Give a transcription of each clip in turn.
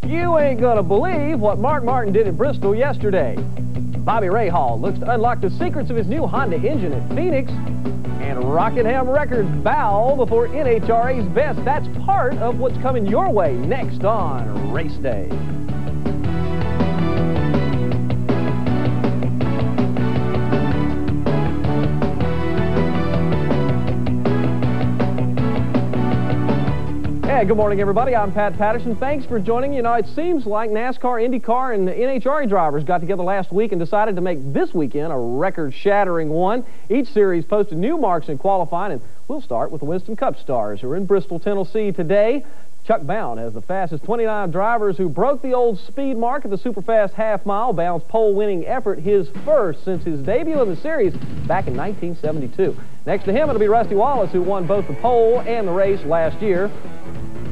You ain't gonna believe what Mark Martin did at Bristol yesterday. Bobby Rahal looks to unlock the secrets of his new Honda engine at Phoenix. And Rockingham records bow before NHRA's best. That's part of what's coming your way next on Race Day. Hey, good morning, everybody. I'm Pat Patterson. Thanks for joining. You know, it seems like NASCAR, IndyCar, and NHRA drivers got together last week and decided to make this weekend a record-shattering one. Each series posted new marks in qualifying, and we'll start with the Winston Cup stars who are in Bristol, Tennessee today. Chuck Bound has the fastest 29 drivers who broke the old speed mark at the Superfast half mile. Bound's pole-winning effort, his first since his debut in the series back in 1972. Next to him, it'll be Rusty Wallace, who won both the pole and the race last year.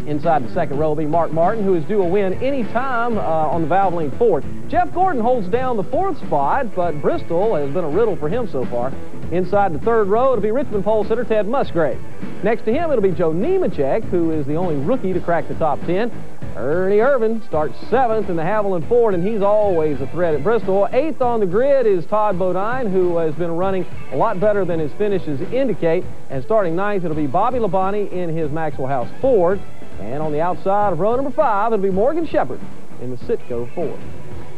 Inside the second row will be Mark Martin, who is due a win anytime on the Valvoline Ford. Jeff Gordon holds down the fourth spot, but Bristol has been a riddle for him so far. Inside the third row, it'll be Richmond pole sitter Ted Musgrave. Next to him, it'll be Joe Nemechek, who is the only rookie to crack the top 10. Ernie Irvin starts 7th in the Haviland Ford, and he's always a threat at Bristol. 8th on the grid is Todd Bodine, who has been running a lot better than his finishes indicate. And starting 9th, it'll be Bobby Labonte in his Maxwell House Ford. And on the outside of row number 5, it'll be Morgan Shepherd in the Citgo Ford.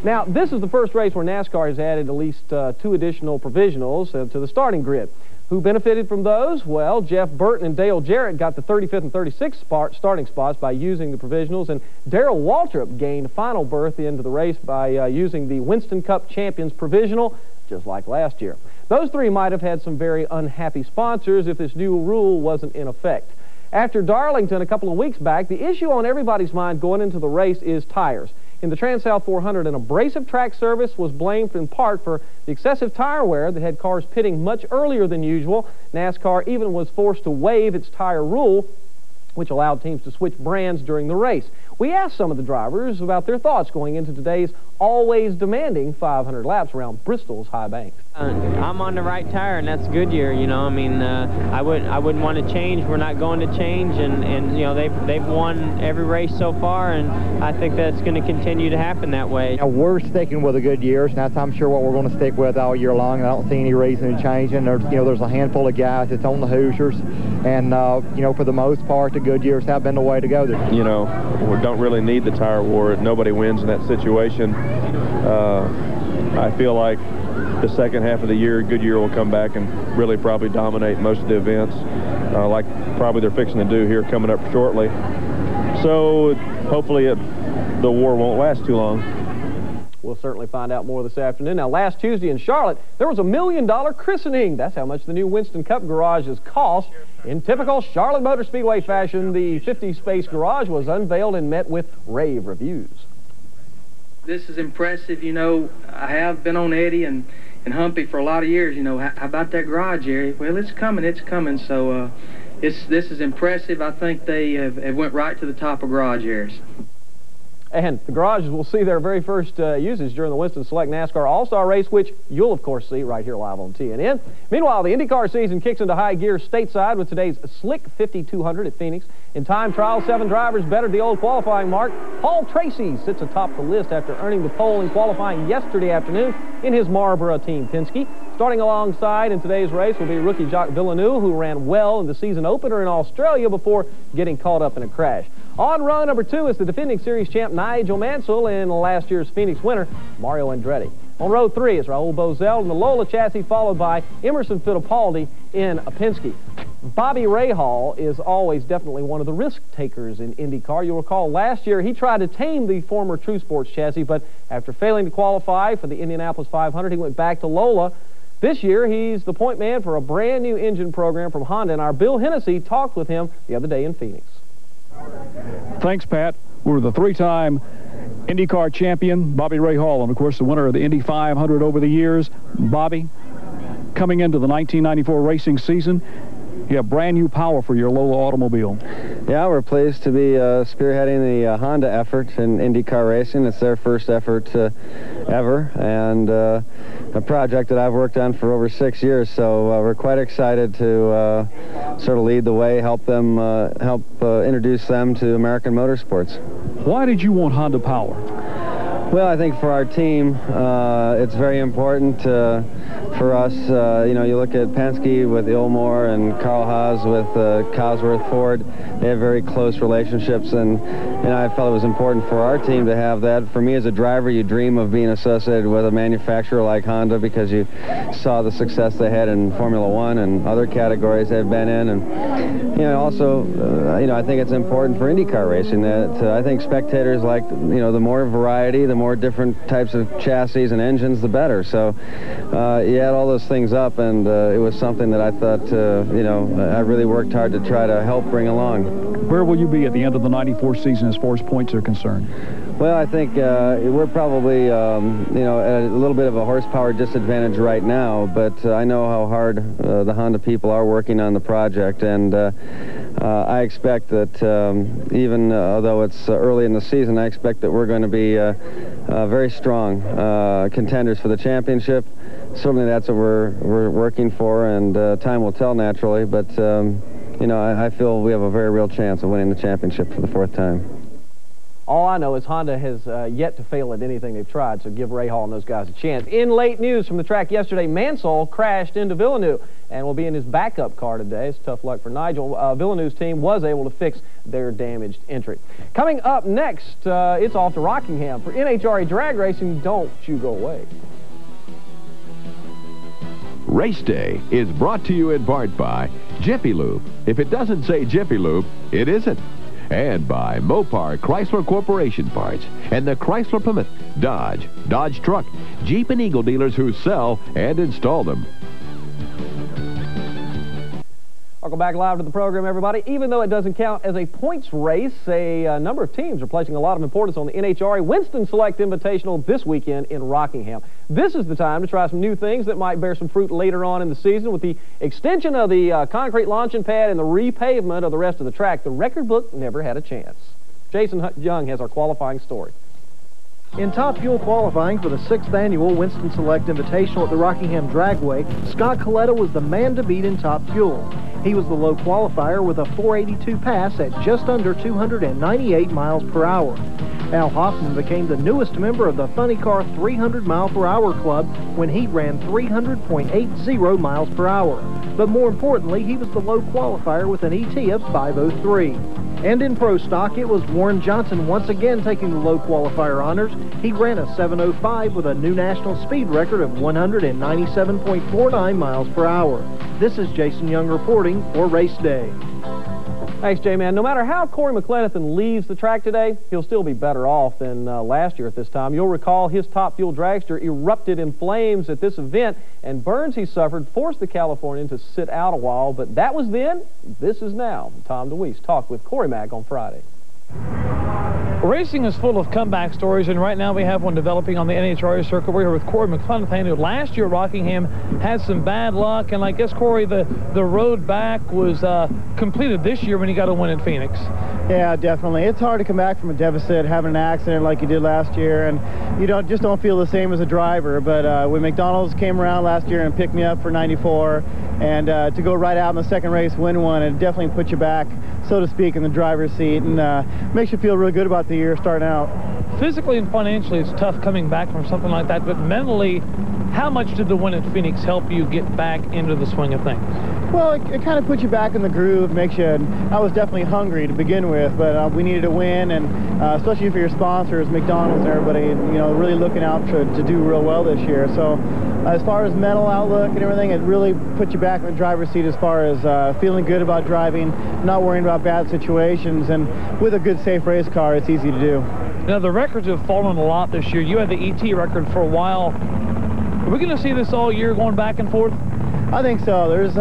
Now, this is the first race where NASCAR has added at least 2 additional provisionals to the starting grid. Who benefited from those? Well, Jeff Burton and Dale Jarrett got the 35th and 36th starting spots by using the provisionals, and Darrell Waltrip gained a final berth into the race by using the Winston Cup Champions provisional, just like last year. Those 3 might have had some very unhappy sponsors if this new rule wasn't in effect. After Darlington a couple of weeks back, the issue on everybody's mind going into the race is tires. In the Trans-South 400, an abrasive track surface was blamed in part for the excessive tire wear that had cars pitting much earlier than usual. NASCAR even was forced to waive its tire rule, which allowed teams to switch brands during the race. We asked some of the drivers about their thoughts going into today's always demanding 500 laps around Bristol's high banks. I'm on the right tire, and that's Goodyear. You know, I mean, I wouldn't want to change. We're not going to change, and you know, they've won every race so far, and I think that's going to continue to happen that way. Now, we're sticking with the Goodyears, and that's I'm sure what we're going to stick with all year long. I don't see any reason to change it. There's a handful of guys that's on the Hoosiers, and for the most part, the Goodyears have been the way to go. You know, we don't really need the tire war. Nobody wins in that situation. I feel like the second half of the year, Goodyear will come back and really probably dominate most of the events, like probably they're fixing to do here coming up shortly. So hopefully the war won't last too long. We'll certainly find out more this afternoon. Now, last Tuesday in Charlotte, there was a $1 million christening. That's how much the new Winston Cup garage has cost. In typical Charlotte Motor Speedway fashion, the 50-space garage was unveiled and met with rave reviews. This is impressive. You know, I have been on Eddie and Humpy for a lot of years. You know, how about that garage area? Well, it's coming. So this is impressive. I think they have went right to the top of garage areas. And the garages will see their very first usage during the Winston Select NASCAR All-Star Race, which you'll, of course, see right here live on TNN. Meanwhile, the IndyCar season kicks into high gear stateside with today's Slick 5200 at Phoenix. In time trial, 7 drivers bettered the old qualifying mark. Paul Tracy sits atop the list after earning the pole in qualifying yesterday afternoon in his Marlboro Team Penske. Starting alongside in today's race will be rookie Jacques Villeneuve, who ran well in the season opener in Australia before getting caught up in a crash. On row number 2 is the defending series champ Nigel Mansell and last year's Phoenix winner Mario Andretti. On row 3 is Raul Boesel in the Lola chassis, followed by Emerson Fittipaldi in a Penske. Bobby Rahal is always definitely one of the risk takers in IndyCar. You'll recall last year he tried to tame the former True Sports chassis, but after failing to qualify for the Indianapolis 500, he went back to Lola. This year, he's the point man for a brand new engine program from Honda, and our Bill Hennessy talked with him the other day in Phoenix. Thanks, Pat. We're the 3-time IndyCar champion, Bobby Rahal, and of course the winner of the Indy 500 over the years. Bobby, coming into the 1994 racing season, you have brand new power for your Lola automobile. Yeah, we're pleased to be spearheading the Honda effort in IndyCar racing. It's their first effort ever, and a project that I've worked on for over 6 years. So we're quite excited to sort of lead the way, help introduce them to American motorsports. Why did you want Honda power? Well, I think for our team, it's very important for us. You know, you look at Penske with Ilmore and Carl Haas with Cosworth Ford. They have very close relationships, and I felt it was important for our team to have that. For me as a driver, you dream of being associated with a manufacturer like Honda because you saw the success they had in Formula One and other categories they've been in. And, you know, also, you know, I think it's important for IndyCar racing that I think spectators like, you know, the more variety, the more different types of chassis and engines, the better. So you add all those things up, and it was something that I thought, you know, I really worked hard to try to help bring along. Where will you be at the end of the '94 season as far as points are concerned? Well, I think we're probably, you know, at a little bit of a horsepower disadvantage right now, but I know how hard the Honda people are working on the project, and I expect that even though it's early in the season, I expect that we're going to be very strong contenders for the championship. Certainly that's what we're working for, and time will tell naturally, but you know, I feel we have a very real chance of winning the championship for the 4th time. All I know is Honda has yet to fail at anything they've tried, so give Ray Hall and those guys a chance. In late news from the track yesterday, Mansell crashed into Villeneuve and will be in his backup car today. It's tough luck for Nigel. Villeneuve's team was able to fix their damaged entry. Coming up next, it's off to Rockingham for NHRA drag racing. Don't you go away. Race Day is brought to you in part by Jiffy Lube. If it doesn't say Jiffy Lube, it isn't. And by Mopar Chrysler Corporation Parts and the Chrysler Plymouth, Dodge, Dodge Truck, Jeep and Eagle dealers who sell and install them. Welcome back live to the program, everybody. Even though it doesn't count as a points race, a number of teams are placing a lot of importance on the NHRA Winston Select Invitational this weekend in Rockingham. This is the time to try some new things that might bear some fruit later on in the season. With the extension of the concrete launching pad and the repavement of the rest of the track, the record book never had a chance. Jason Young has our qualifying story. In top fuel qualifying for the 6th annual Winston Select Invitational at the Rockingham Dragway, Scott Coletta was the man to beat in top fuel. He was the low qualifier with a 482 pass at just under 298 miles per hour. Al Hoffman became the newest member of the Funny Car 300 mile per hour club when he ran 300.80 miles per hour. But more importantly, he was the low qualifier with an ET of 503. And in Pro Stock, it was Warren Johnson once again taking the low qualifier honors. He ran a 705 with a new national speed record of 197.49 miles per hour. This is Jason Young reporting for Race Day. Thanks, J-Man. No matter how Corey McLenathan leaves the track today, he'll still be better off than last year at this time. You'll recall his top fuel dragster erupted in flames at this event, and burns he suffered forced the Californian to sit out a while. But that was then. This is now. Tom DeWeese talked with Corey Mack on Friday. Racing is full of comeback stories, and right now we have one developing on the NHRA circuit. We're here with Corey McLenathan, who last year at Rockingham had some bad luck, and I guess, Corey, the road back was completed this year when he got a win in Phoenix. Yeah, definitely. It's hard to come back from a deficit, having an accident like you did last year, and you just don't feel the same as a driver. But when McDonald's came around last year and picked me up for 94, and to go right out in the second race, win one, it definitely puts you back, so to speak, in the driver's seat, and makes you feel really good about the year starting out. Physically and financially, it's tough coming back from something like that, but mentally, how much did the win at Phoenix help you get back into the swing of things? Well, it kind of puts you back in the groove, makes you, I was definitely hungry to begin with, but we needed a win, and especially for your sponsors, McDonald's and everybody, really looking out to do real well this year. So as far as mental outlook and everything, it really puts you back in the driver's seat as far as feeling good about driving, not worrying about bad situations, and with a good, safe race car, it's easy to do. Now, the records have fallen a lot this year. You had the ET record for a while. Are we going to see this all year going back and forth? I think so. There's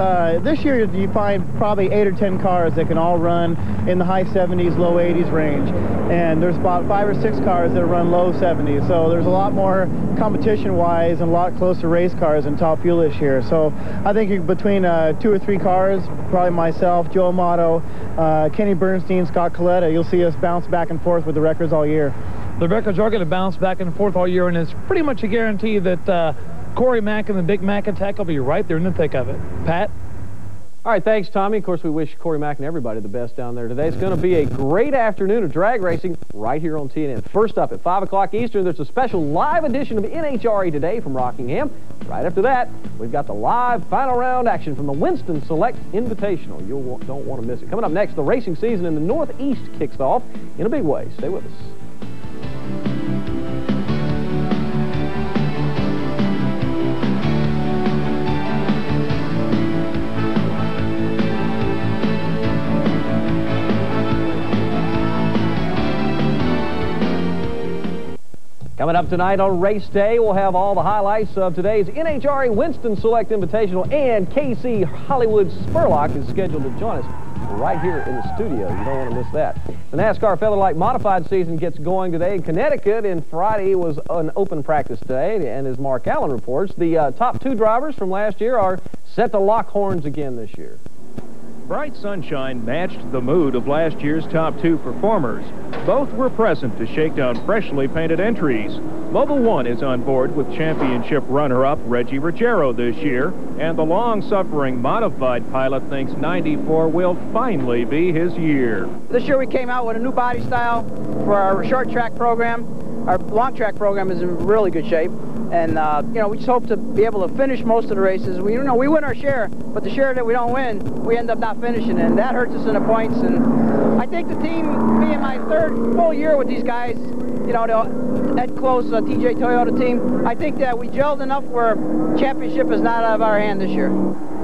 this year you find probably 8 or 10 cars that can all run in the high 70s, low 80s range, and there's about 5 or 6 cars that run low 70s. So there's a lot more competition-wise and a lot closer race cars in top fuel this year. So I think between 2 or 3 cars, probably myself, Joe Amato, Kenny Bernstein, Scott Coletta, you'll see us bounce back and forth with the records all year. The records are going to bounce back and forth all year, and it's pretty much a guarantee that Corey Mack and the Big Mac Attack will be right there in the thick of it. Pat? All right, thanks, Tommy. Of course, we wish Corey Mack and everybody the best down there today. It's going to be a great afternoon of drag racing right here on TNN. First up at 5 o'clock Eastern, there's a special live edition of NHRA Today from Rockingham. Right after that, we've got the live final round action from the Winston Select Invitational. You don't want to miss it. Coming up next, the racing season in the Northeast kicks off in a big way. Stay with us. Coming up tonight on Race Day, we'll have all the highlights of today's NHRA Winston Select Invitational, and KC Hollywood Spurlock is scheduled to join us right here in the studio. You don't want to miss that. The NASCAR Featherlite Modified season gets going today in Connecticut, and Friday was an open practice day, and as Mark Allen reports, the top 2 drivers from last year are set to lock horns again this year. Bright sunshine matched the mood of last year's top 2 performers. Both were present to shake down freshly painted entries. Mobile One is on board with championship runner-up Reggie Ruggiero this year, and the long-suffering modified pilot thinks 94 will finally be his year. This year we came out with a new body style for our short track program. Our long track program is in really good shape. And, you know, we just hope to be able to finish most of the races. We win our share, but the share that we don't win, we end up not finishing, and that hurts us in the points. And I think the team, being my 3rd full year with these guys, you know, that close TJ Toyota team, I think that we gelled enough where championship is not out of our hand this year.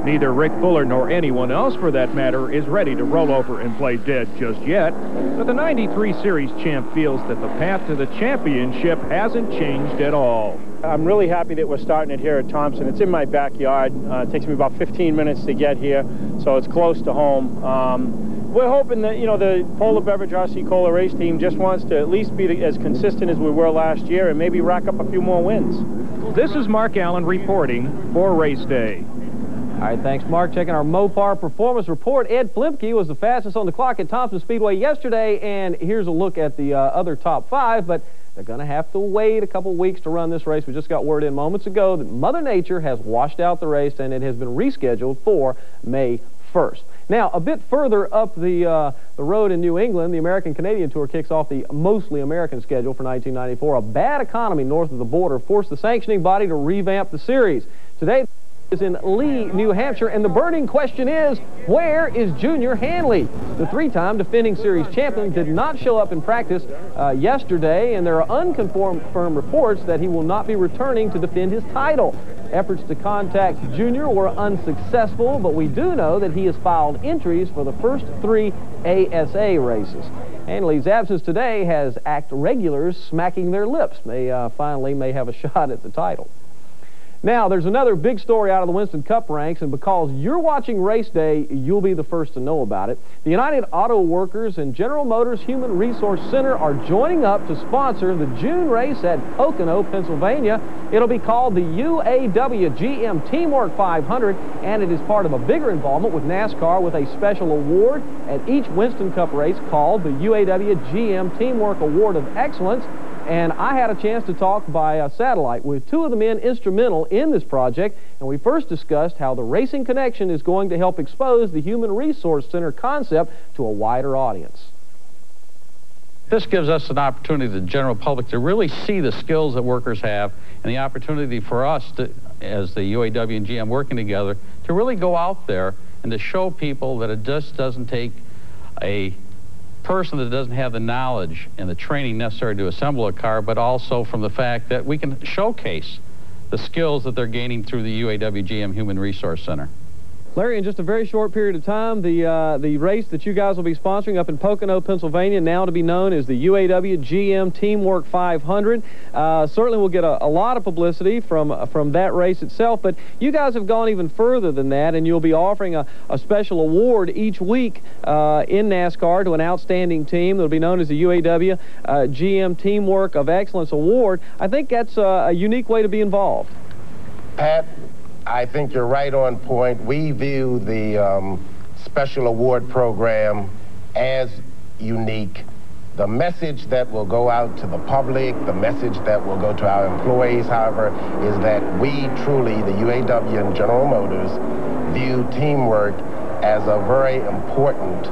Neither Rick Fuller nor anyone else, for that matter, is ready to roll over and play dead just yet. But the 93 Series champ feels that the path to the championship hasn't changed at all. I'm really happy that we're starting it here at Thompson. It's in my backyard. It takes me about 15 minutes to get here, so it's close to home. We're hoping that, you know, the Polar Beverage RC Cola race team just wants to at least be as consistent as we were last year and maybe rack up a few more wins. This is Mark Allen reporting for Race Day. All right, thanks, Mark. Checking our Mopar performance report. Ed Flimke was the fastest on the clock at Thompson Speedway yesterday, and here's a look at the other top 5, but they're going to have to wait a couple weeks to run this race. We just got word in moments ago that Mother Nature has washed out the race, and it has been rescheduled for May 1st. Now, a bit further up the road in New England, the American-Canadian Tour kicks off the mostly American schedule for 1994. A bad economy north of the border forced the sanctioning body to revamp the series. Today is in Lee, New Hampshire, and the burning question is, where is Junior Hanley? The 3-time defending series champion did not show up in practice yesterday, and there are unconfirmed reports that he will not be returning to defend his title. Efforts to contact Junior were unsuccessful, but we do know that he has filed entries for the first 3 ASA races. Hanley's absence today has ACT regulars smacking their lips. They finally may have a shot at the title. Now, there's another big story out of the Winston Cup ranks, and because you're watching Race Day, you'll be the first to know about it. The United Auto Workers and General Motors Human Resource Center are joining up to sponsor the June race at Pocono, Pennsylvania. It'll be called the UAW GM Teamwork 500, and it is part of a bigger involvement with NASCAR with a special award at each Winston Cup race called the UAW GM Teamwork Award of Excellence. And I had a chance to talk by satellite with 2 of the men instrumental in this project, and we first discussed how the Racing Connection is going to help expose the Human Resource Center concept to a wider audience. This gives us an opportunity, the general public, to really see the skills that workers have, and the opportunity for us, to, as the UAW and GM working together, to really go out there and to show people that it just doesn't take a person that doesn't have the knowledge and the training necessary to assemble a car, but also from the fact that we can showcase the skills that they're gaining through the UAW GM Human Resource Center. Larry, in just a very short period of time, the race that you guys will be sponsoring up in Pocono, Pennsylvania, now to be known as the UAW GM Teamwork 500. Certainly we'll get a lot of publicity from that race itself, but you guys have gone even further than that, and you'll be offering a special award each week in NASCAR to an outstanding team that will be known as the UAW GM Teamwork of Excellence Award. I think that's a unique way to be involved. Pat, I think you're right on point. We view the special award program as unique. The message that will go out to the public, the message that will go to our employees, however, is that we truly, the UAW and General Motors, view teamwork as a very important,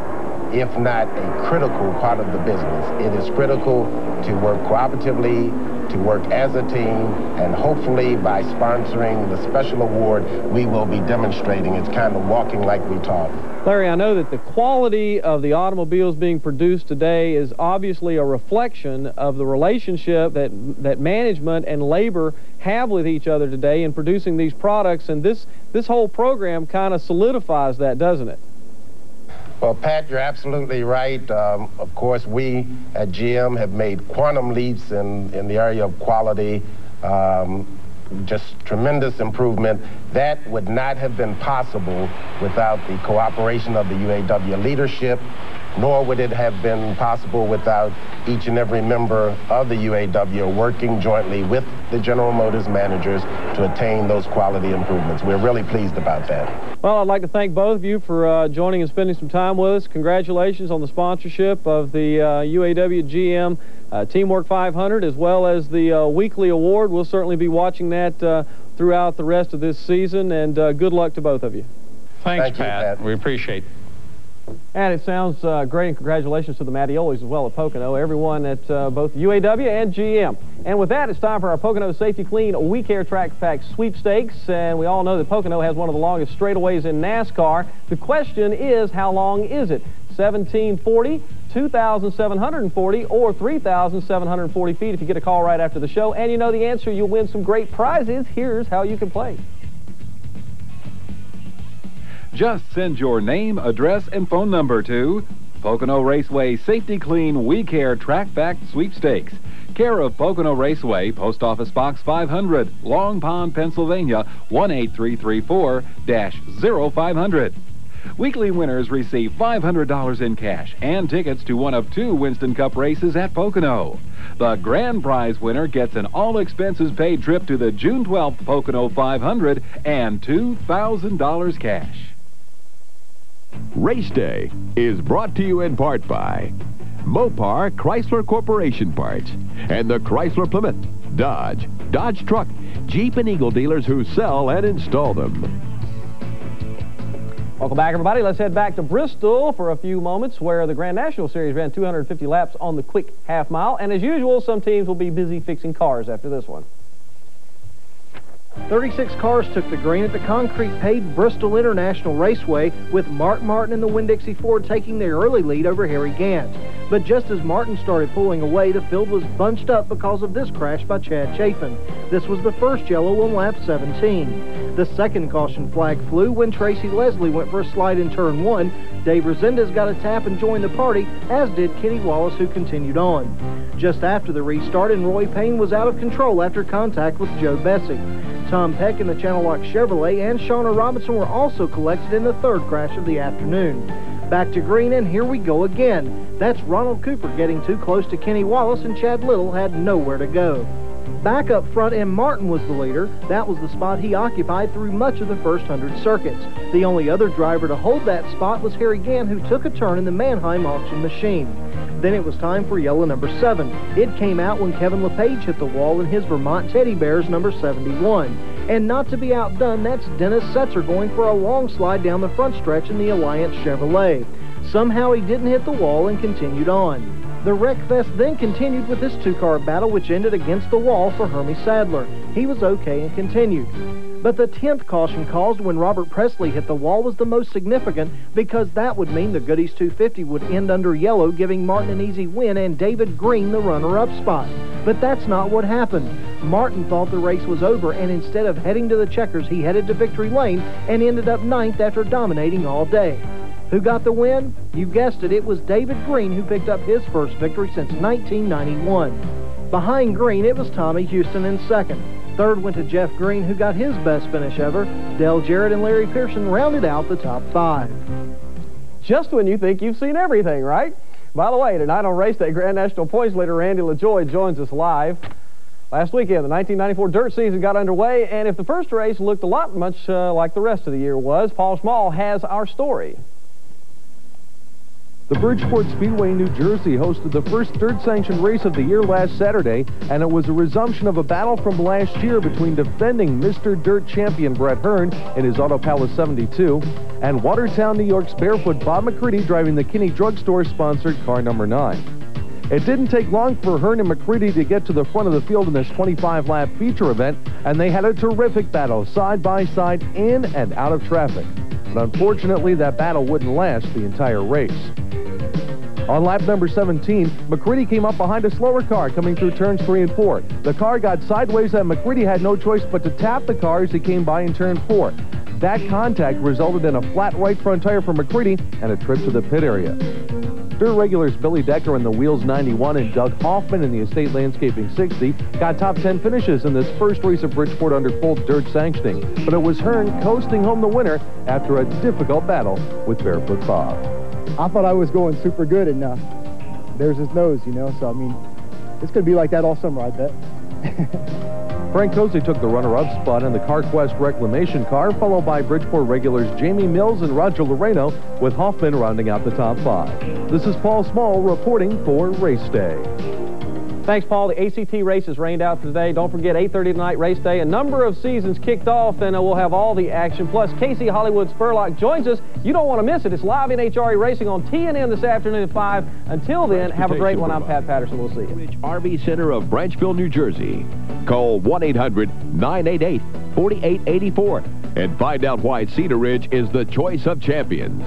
if not a critical part of the business. It is critical to work cooperatively, to work as a team, and hopefully by sponsoring the special award, we will be demonstrating it's kind of walking like we talk. Larry, I know that the quality of the automobiles being produced today is obviously a reflection of the relationship that management and labor have with each other today in producing these products, and this whole program kind of solidifies that, doesn't it? Well, Pat, you're absolutely right. Of course, we at GM have made quantum leaps in the area of quality. Just tremendous improvement. That would not have been possible without the cooperation of the UAW leadership, nor would it have been possible without each and every member of the UAW working jointly with the General Motors managers to attain those quality improvements. We're really pleased about that. Well, I'd like to thank both of you for joining and spending some time with us. Congratulations on the sponsorship of the UAW GM Teamwork 500, as well as the weekly award. We'll certainly be watching that throughout the rest of this season, and good luck to both of you. Thanks, Pat. We appreciate it. And it sounds great, and congratulations to the Mattiolis as well at Pocono, everyone at both UAW and GM. And with that, it's time for our Pocono Safety Clean We Care Track Pack sweepstakes, and we all know that Pocono has one of the longest straightaways in NASCAR. The question is, how long is it? 1740, 2,740, or 3,740 feet? If you get a call right after the show and you know the answer, you'll win some great prizes. Here's how you can play. Just send your name, address, and phone number to Pocono Raceway Safety Clean We Care Track Back Sweepstakes. Care of Pocono Raceway, Post Office Box 500, Long Pond, Pennsylvania, 18334-0500. Weekly winners receive $500 in cash and tickets to one of 2 Winston Cup races at Pocono. The grand prize winner gets an all-expenses-paid trip to the June 12th Pocono 500 and $2,000 cash. Race Day is brought to you in part by Mopar Chrysler Corporation Parts and the Chrysler Plymouth, Dodge, Dodge Truck, Jeep, and Eagle dealers who sell and install them. Welcome back, everybody. Let's head back to Bristol for a few moments, where the Grand National Series ran 250 laps on the quick half mile. And as usual, some teams will be busy fixing cars after this one. 36 cars took the green at the concrete-paved Bristol International Raceway, with Mark Martin and the Winn-Dixie Ford taking their early lead over Harry Gant. But just as Martin started pulling away, the field was bunched up because of this crash by Chad Chafin. This was the first yellow on lap 17. The second caution flag flew when Tracy Leslie went for a slide in turn 1. Dave Resendez got a tap and joined the party, as did Kenny Wallace, who continued on. Just after the restart, and Roy Payne was out of control after contact with Joe Bessie. Tom Peck in the Channel Lock Chevrolet and Shauna Robinson were also collected in the third crash of the afternoon. Back to green, and here we go again. That's Ronald Cooper getting too close to Kenny Wallace, and Chad Little had nowhere to go. Back up front, and Martin was the leader. That was the spot he occupied through much of the first 100 circuits. The only other driver to hold that spot was Harry Gant, who took a turn in the Mannheim auction machine. Then it was time for yellow number 7. It came out when Kevin LePage hit the wall in his Vermont Teddy Bears number 71. And not to be outdone, that's Dennis Setzer going for a long slide down the front stretch in the Alliance Chevrolet. Somehow he didn't hit the wall and continued on. The Wreckfest then continued with this 2-car battle, which ended against the wall for Hermie Sadler. He was okay and continued. But the 10th caution caused when Robert Presley hit the wall was the most significant, because that would mean the Goody's 250 would end under yellow, giving Martin an easy win and David Green the runner-up spot. But that's not what happened. Martin thought the race was over, and instead of heading to the checkers, he headed to victory lane and ended up 9th after dominating all day. Who got the win? You guessed it, it was David Green, who picked up his first victory since 1991. Behind Green, it was Tommy Houston in second. Third went to Jeff Green, who got his best finish ever. Dale Jarrett and Larry Pearson rounded out the top 5. Just when you think you've seen everything, right? By the way, tonight on Race Day, Grand National points leader Randy LaJoy joins us live. Last weekend, the 1994 dirt season got underway, and if the first race looked a lot much like the rest of the year was, Paul Schmall has our story. The Bridgeport Speedway, New Jersey hosted the first dirt-sanctioned race of the year last Saturday, and it was a resumption of a battle from last year between defending Mr. Dirt champion Brett Hearn in his Auto Palace 72 and Watertown, New York's barefoot Bob McCready driving the Kinney Drugstore-sponsored car number 9. It didn't take long for Hearn and McCready to get to the front of the field in this 25-lap feature event, and they had a terrific battle side by side in and out of traffic. But unfortunately, that battle wouldn't last the entire race. On lap number 17, McCready came up behind a slower car coming through turns 3 and 4. The car got sideways and McCready had no choice but to tap the car as he came by in turn 4. That contact resulted in a flat right front tire for McCready and a trip to the pit area. Dirt regulars Billy Decker in the Wheels 91 and Doug Hoffman in the Estate Landscaping 60 got top 10 finishes in this first race of Bridgeport under full dirt sanctioning. But it was Hearn coasting home the winner after a difficult battle with Barefoot Bob. I thought I was going super good, and there's his nose, you know, so I mean, it's going to be like that all summer, I bet. Frank Cozy took the runner-up spot in the CarQuest Reclamation car, followed by Bridgeport regulars Jamie Mills and Roger Loreno, with Hoffman rounding out the top 5. This is Paul Small reporting for Race Day. Thanks, Paul. The ACT race is rained out for today. Don't forget, 8:30 tonight, Race Day. A number of seasons kicked off, and we'll have all the action. Plus, Casey Hollywood Spurlock joins us. You don't want to miss it. It's live NHRA Racing on TNN this afternoon at 5. Until then, have a great one. I'm Pat Patterson. We'll see you. RV Center of Branchville, New Jersey. Call 1-800-988-4884 and find out why Cedar Ridge is the choice of champions.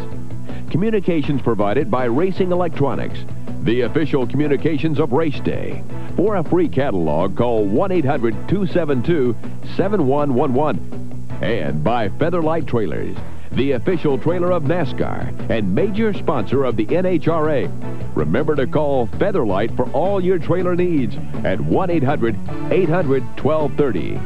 Communications provided by Racing Electronics, the official communications of Race Day. For a free catalog, call 1-800-272-7111. And by Featherlite Trailers, the official trailer of NASCAR and major sponsor of the NHRA. Remember to call Featherlite for all your trailer needs at 1-800-800-1230.